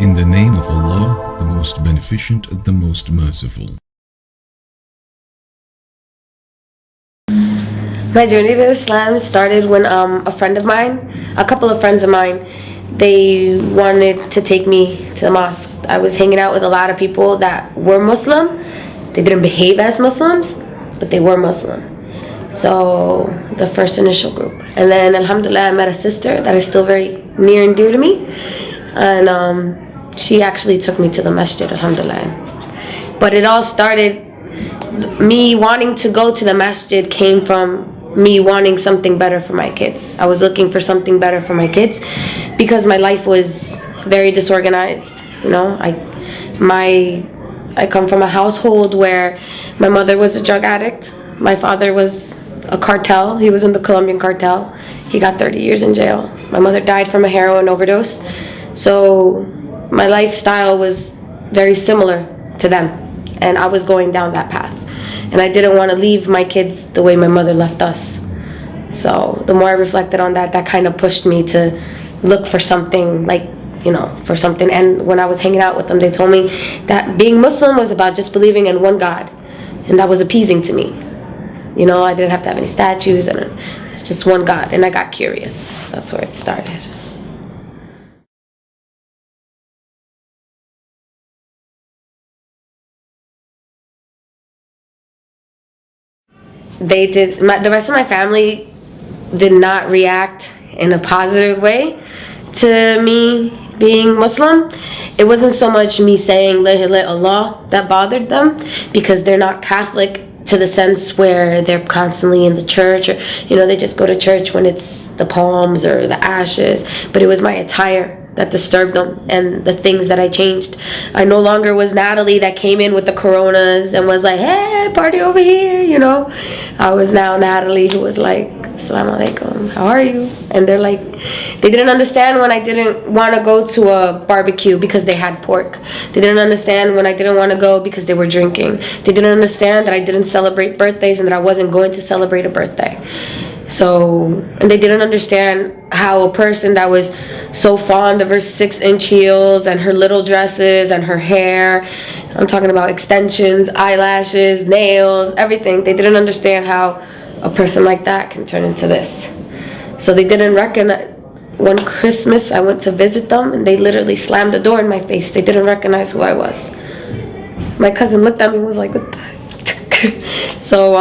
In the name of Allah, the most beneficent, the most merciful. My journey to Islam started when a couple of friends of mine, they wanted to take me to the mosque. I was hanging out with a lot of people that were Muslim. They didn't behave as Muslims, but they were Muslim. So the first initial group. And then alhamdulillah, I met a sister that is still very near and dear to me. And she actually took me to the masjid, alhamdulillah. But it all started, me wanting to go to the masjid came from me wanting something better for my kids. I was looking for something better for my kids because my life was very disorganized. You know, I come from a household where my mother was a drug addict. My father was a cartel. He was in the Colombian cartel. He got 30 years in jail. My mother died from a heroin overdose. So my lifestyle was very similar to them, and I was going down that path. And I didn't want to leave my kids the way my mother left us. So the more I reflected on that, that kind of pushed me to look for something, like, you know, for something. And when I was hanging out with them, they told me that being Muslim was about just believing in one God. And that was appeasing to me. You know, I didn't have to have any statues, and it's just one God. And I got curious. That's where it started. The rest of my family did not react in a positive way to me being Muslim. It wasn't so much me saying La ilaha illallah that bothered them, because they're not Catholic to the sense where they're constantly in the church, or, you know, they just go to church when it's the palms or the ashes. But it was my attire that disturbed them, and the things that I changed. I no longer was Natalie that came in with the coronas and was like, hey, party over here, you know. I was now Natalie who was like, assalamu alaikum, how are you? And they're like, they didn't understand when I didn't want to go to a barbecue because they had pork. They didn't understand when I didn't want to go because they were drinking. They didn't understand that I didn't celebrate birthdays and that I wasn't going to celebrate a birthday. So, and they didn't understand how a person that was so fond of her 6-inch heels and her little dresses and her hair, I'm talking about extensions, eyelashes, nails, everything. They didn't understand how a person like that can turn into this. So they didn't recognize. One Christmas I went to visit them and they literally slammed the door in my face. They didn't recognize who I was. My cousin looked at me and was like, what the heck? So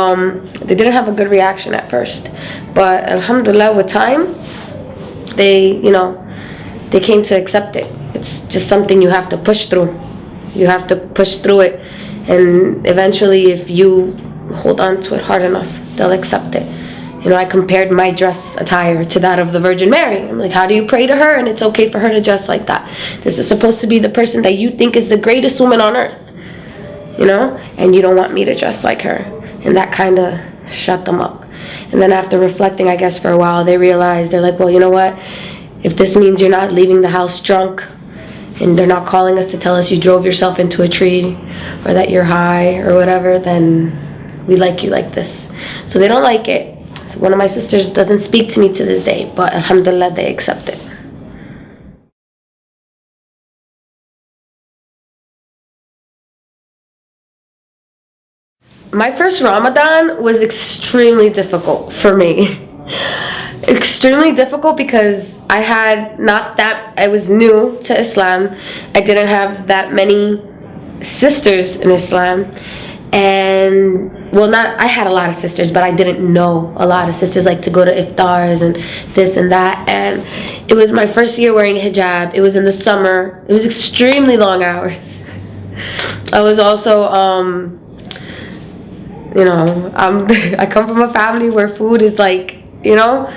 they didn't have a good reaction at first, but alhamdulillah, with time they came to accept it. It's just something you have to push through. You have to push through it, and eventually if you hold on to it hard enough, they'll accept it. You know, I compared my dress attire to that of the Virgin Mary. I'm like, how do you pray to her and it's okay for her to dress like that? This is supposed to be the person that you think is the greatest woman on earth, you know, and you don't want me to dress like her. And that kind of shut them up. And then after reflecting, I guess, for a while, they realized, they're like, well, you know what, if this means you're not leaving the house drunk, and they're not calling us to tell us you drove yourself into a tree or that you're high or whatever, then we like you like this. So they don't like it. So one of my sisters doesn't speak to me to this day, but alhamdulillah, they accept it. My first Ramadan was extremely difficult for me. Extremely difficult because I was new to Islam. I didn't have that many sisters in Islam. And, well, I had a lot of sisters, but I didn't know a lot of sisters, like to go to iftars and this and that. And it was my first year wearing hijab. It was in the summer. It was extremely long hours. I was also, I come from a family where food is like, you know,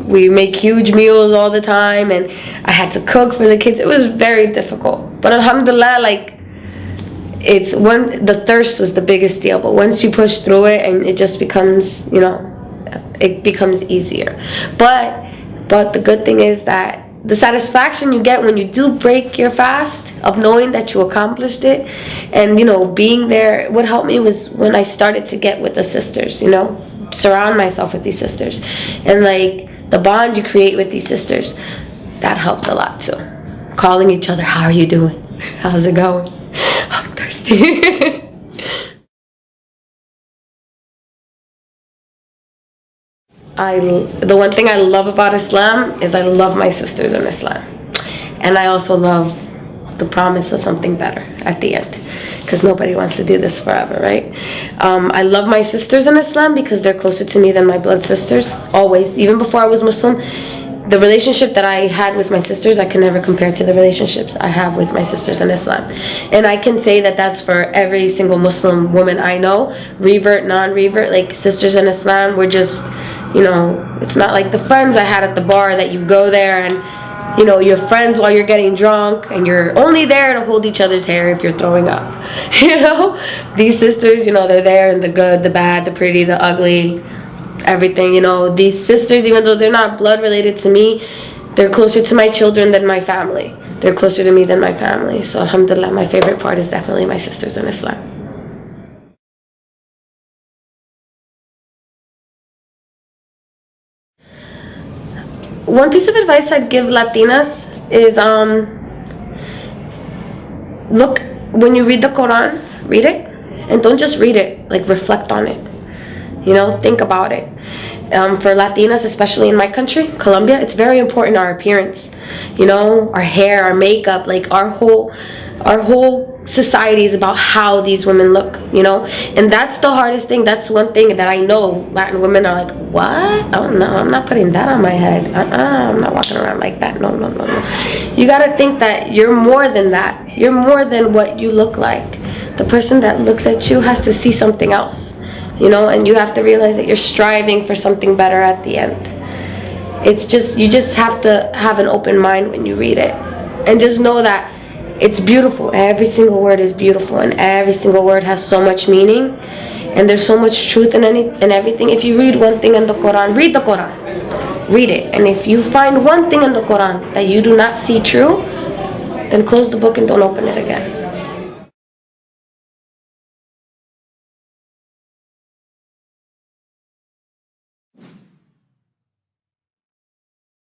we make huge meals all the time, and I had to cook for the kids. It was very difficult, but alhamdulillah, like, the thirst was the biggest deal, but once you push through it, and it just becomes, you know, it becomes easier. But the good thing is that the satisfaction you get when you do break your fast, of knowing that you accomplished it, and, you know, being there. What helped me was when I started to get with the sisters, you know, surround myself with these sisters, and like the bond you create with these sisters, that helped a lot too. calling each other, how are you doing? How's it going? I'm thirsty. The one thing I love about Islam is I love my sisters in Islam. And I also love the promise of something better at the end, because nobody wants to do this forever, right? I love my sisters in Islam because they're closer to me than my blood sisters, always. Even before I was Muslim, the relationship that I had with my sisters, I can never compare to the relationships I have with my sisters in Islam. And I can say that that's for every single Muslim woman I know, revert, non-revert, like sisters in Islam, we're just, you know, it's not like the friends I had at the bar that you go there and, you know, you're friends while you're getting drunk and you're only there to hold each other's hair if you're throwing up. You know, these sisters, you know, they're there in the good, the bad, the pretty, the ugly, everything. You know, these sisters, even though they're not blood related to me, they're closer to my children than my family. They're closer to me than my family. So alhamdulillah, my favorite part is definitely my sisters in Islam. One piece of advice I'd give Latinas is look, when you read the Quran, read it, and don't just read it, like reflect on it. You know, think about it. For Latinas, especially in my country, Colombia, it's very important, our appearance. You know, our hair, our makeup, like our whole society is about how these women look, you know. And that's the hardest thing. That's one thing that I know Latin women are like, what? Oh no, I'm not putting that on my head. I'm not walking around like that. No. You gotta think that you're more than that. You're more than what you look like. The person that looks at you has to see something else, you know, and you have to realize that you're striving for something better at the end. It's just, you just have to have an open mind when you read it, and just know that it's beautiful. Every single word is beautiful, and every single word has so much meaning, and there's so much truth in everything. If you read one thing in the Quran, read the Quran, read it, and if you find one thing in the Quran that you do not see true, then close the book and don't open it again.